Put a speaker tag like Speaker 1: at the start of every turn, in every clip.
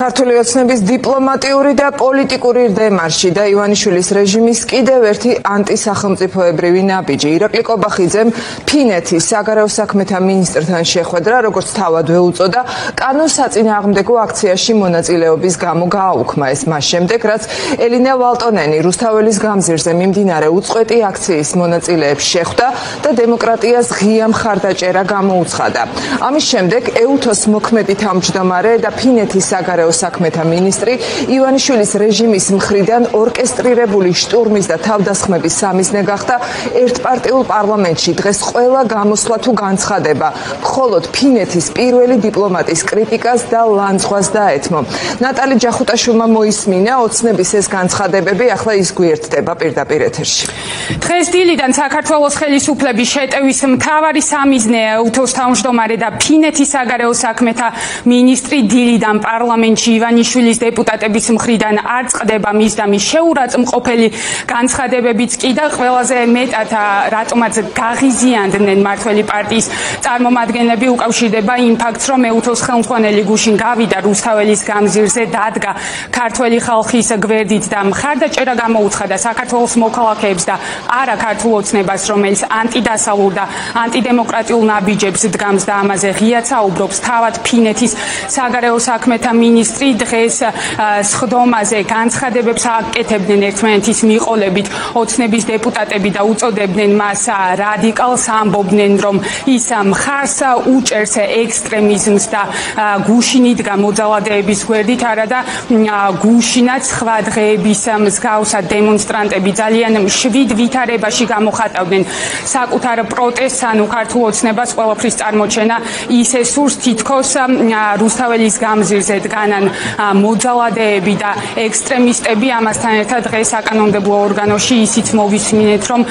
Speaker 1: ქართული ოცნების დიპლომატიური და პოლიტიკური დემარში და ივანიშვილის რეჟიმის კიდევ ერთი ანტისახელმწიფოებრივი ნაბიჯი. ირაკლი კობახიძემ ფინეთის საგარეო საქმეთა მინისტრთან შეხვედრა, როგორც თავადვე უწოდა, კანოს საწინააღმდეგო აქციაში მონაწილეობის გამო გააუქმა ეს მას შემდეგ, რაც ელინე ვალტონენი რუსთაველის გამზირზე მიმდინარე უწყვეტი აქციის მონაწილეებს შეხვდა და დემოკრატიას ღია მხარდაჭერა გამოუცხადა. ამის შემდეგ ეუთოს მოქმედი თავმჯდომარე და ფინეთის საგარეო საქმეთა მინისტრი ივანიშვილის რეჟიმის მხრიდან ორკესტრირებული შტურმის და თავდასხმების სამიზნე გახდა ერთპარტიულ პარლამენტში დღეს ყველა გამოსვლა თუ განცხადება მხოლოდ ფინეთის პირველი დიპლომატის კრიტიკას და ლანძღვას დაეთმო. ნატალი ჯახუტაშვილმა მოისმინა ოცნების ეს განცხადებები, ახლა ის გვერდდება პირდაპირ ეთერში.
Speaker 2: დღეს დილიდან საქართველოს ხელისუფლების შეტევის მთავარი სამიზნეა ეუთოს თავმჯდომარე და ფინეთის საგარეო საქმეთა მინისტრი დილიდან პარლამენტში ივანიშვილის დეპუტატების მხრიდან არ წყდება მის და მის შეურაცხმყოფელი განცხადებებიც კი და ყველაზე მეტად რატომაც გაღიზიანდნენ მართველი პარტიის წარმომადგენლები უკავშირდება იმ ფაქტს, რომ ეუთოს ხელმძღვანელი გუშინ გავიდა რუსთაველის გამზირზე, დადგა ქართველი ხალხის გვერდით და მხარდაჭერა გამოუცხადა საქართველოს მოქალაქეებს და არა ქართულ ოცნებას, რომელიც ანტიდასავლურ და ანტიდემოკრატიულ ნაბიჯებს დგამს და ამაზე ღიად საუბრობს. თავად ფინეთის საგარეო საქმეთა მინისტრი დღეს სხდომაზე განცხადებებს აკეთებდნენ ერთმანეთის მიყოლებით ოცნების დეპუტატები და უწოდებდნენ მას რადიკალს, ამბობდნენ, რომ ის მხარს უჭერს ექსტრემიზმს და გუშინ იდგა მოძალადეების გვერდით, არა და გუშინაც სხვა დღეების მსგავსად დემონსტრანტები ძალიან მშვიდ ვითარებაში გამოხატავდნენ საკუთარ პროტესტს, ანუ ქართულ ოცნებას ყველაფრის წარმოჩენა ისე სურს, თითქოს რუსთაველის გამზირზე დგანან მოძალადეები და ექსტრემისტები. ამასთან ერთად დღეს საკანონმდებლო ორგანოში ისიც მოვისმინეთ, რომ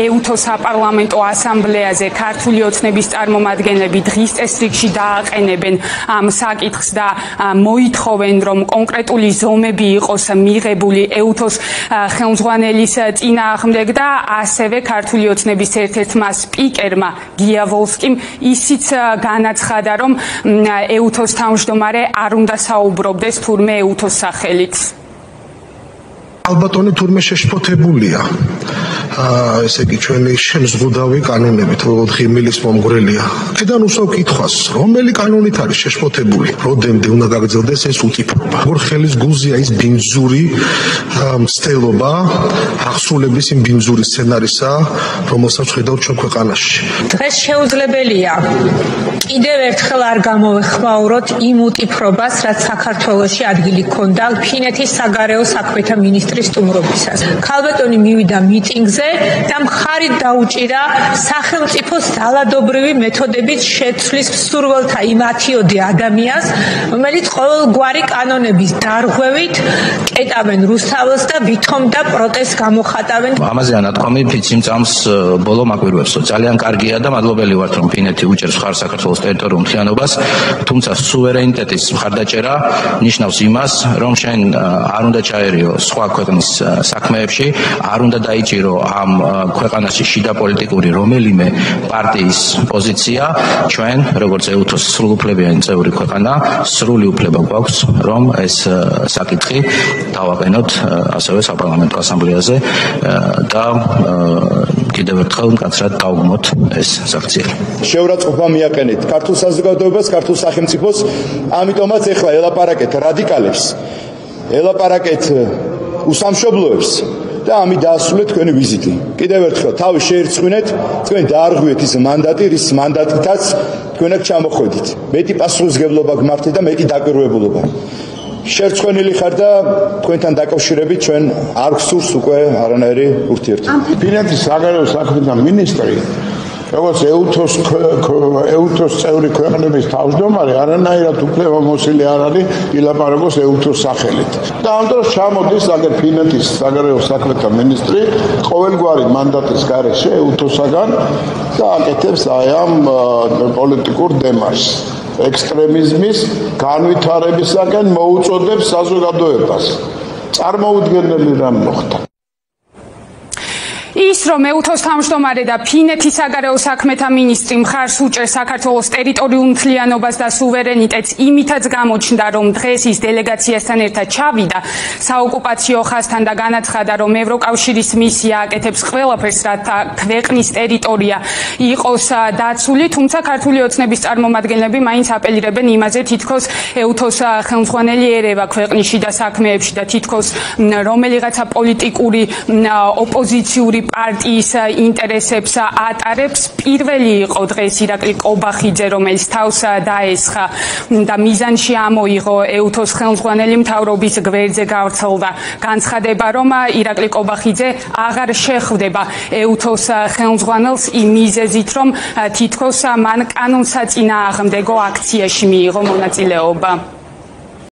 Speaker 2: ეუთოს საპარლამენტო ასამბლეაზე ქართული ოცნების წარმომადგენლები დღის წესრიგში დააყენებენ ამ საკითხს და მოითხოვენ, რომ კონკრეტული ზომები იყოს მიღებული ეუთოს ხელმძღვანელის წინააღმდეგ და ასევე ქართული ოცნების ერთ-ერთმა სპიკერმა გია ვოლსკიმ ისიც განაცხადა, რომ ეუთოს თავმჯდომარე არ უნდა საუბრობდეს თურმე ეუთოს სახელით.
Speaker 3: ალბათონი თურმე შეშფოთებულია. ესე იგი ჩვენი შემზღუდავი კანონებით, როგორც ღიმილის მომგვრელია. აქედან უსვავ კითხვას, რომელი კანონით არის შეშფოთებული? როდემდე უნდა გაგრძელდეს ეს უტიფრობა? როგორ ხელის გულზეა ის ბინძური მცდელობა, აღსრულების იმ ბინძური სცენარისა, რომელსაც ხედავთ ჩვენ ქვეყანაში.
Speaker 4: დღეს შეუძლებელია კიდევ ერთხელ არ გამოვეხმაუროთ იმ უტიფრობას, რაც საქართველოში ადგილი ჰქონდა ფინეთის საგარეო საქმეთა მინისტრის სტუმრობისას. ქალბატონი მივიდა მიტინგზე და მხარით დაუჭირა სახელმწიფოს ძალადობრივი მეთოდებით შეცვლის მსურველთა იმ 10-ოდე ადამიანს, რომელიც ყოველგვარი კანონების დარღვევით კეტავენ რუსთაველს და ვითომ და პროტესტს გამოხატავენ.
Speaker 5: ამაზე ანათქვამი ფიციმ წამს ბოლო მაკვირვებსო. ძალიან კარგია და მადლობელი ვართ, რომ ფინეთი უჭერს მხარს საქართველოს ტერიტორიულ მთლიანობას, თუმცა სუვერენიტეტის მხარდაჭერა ნიშნავს იმას, რომ შენ არ უნდა ჩაერიო სხვა ქვეყნის საქმეებში, არ უნდა დაიჭირო ამ ქვეყანაში შიდა პოლიტიკური რომელიმე პარტიის პოზიცია. ჩვენ, როგორც ეუთოს სრულუფლებიანი წევრი ქვეყანა, სრული უფლება გვაქვს, რომ ეს საკითხი დავაყენოთ ასევე საპარლამენტო ასამბლეაზე და კიდევ ერთხელ მკაცრად დავგმოთ ეს საქციელი.
Speaker 6: შეურაცხყოფა მიაყენეთ ქართულ საზოგადოებას, ქართულ სახელმწიფოს, ამიტომაც ეხლა ელაპარაკეთ რადიკალებს, ელაპარაკეთ უსამშობლოებს და ამით დაასრულეთ თქვენი ვიზიტი. კიდევ ერთხელ თავი შეერცხვინეთ, თქვენ დაარღვიეთ ის მანდატი, რის მანდატითაც თქვენ აქ ჩამოხვედით. მეტი პასუხისმგებლობა გმართეთ და მეტი დაკვირვებულობა. შერცხვენილი ხარ და თქვენთან დაკავშირებით ჩვენ არ გსურს უკვე არანაირი ურთიერთობა.
Speaker 7: ფინეთის საგარეო საქმეთა მინისტრი როგორც ეუთოს წევრი ქვეყნების თავმჯდომარე არანაირად უფლება მოსილი არ არის ილაპარაკოს ეუთოს სახელით. და ამ დროს ჩამოდის აგერ ფინეთის საგარეო საქმეთა მინისტრი ყოველგვარი მანდატის გარეშე ეუთოსაგან და აკეთებს აი ამ პოლიტიკურ დემარშს. ექსტრემიზმის განვითარებისაკენ მოუწოდებს საზოგადოებას. წარმოუდგენელი რამ მოხდა.
Speaker 2: ის რომ ეუთოს თავმჯდომარე და ფინეთის საგარეო საქმეთა მინისტრი მხარს უჭერს საქართველოს ტერიტორიულ მთლიანობას და სუვერენიტეტს იმითაც გამოჩნდა რომ დღეს ის დელეგაციასთან ერთად ჩავიდა საოკუპაციო ხაზთან და განაცხადა რომ ევროკავშირის მისია აკეთებს ყველაფერს რათა ქვეყნის ტერიტორია იყოს დაცული თუმცა ქართული ოცნების წარმომადგენლები მაინც აპელირებენ იმაზე თითქოს ეუთოს ხელმძღვანელი ერევა ქვეყნის შიდა საქმეებში და თითქოს რომელიღაცა პოლიტიკური ოპოზიციური პარტიის ინტერესებს ატარებს პირველი იყო დღეს ირაკლი კობახიძე რომელიც თავს დაესხა და მიზანში ამოიღო ეუთოს ხელმძღვანელი მთავრობის გვერდზე გავრცელდა განცხადება რომ ირაკლი კობახიძე აღარ შეხვდება ეუთოს ხელმძღვანელს იმ მიზეზით რომ თითქოს მან კანონსაწინააღმდეგო აქციაში მიიღო მონაწილეობა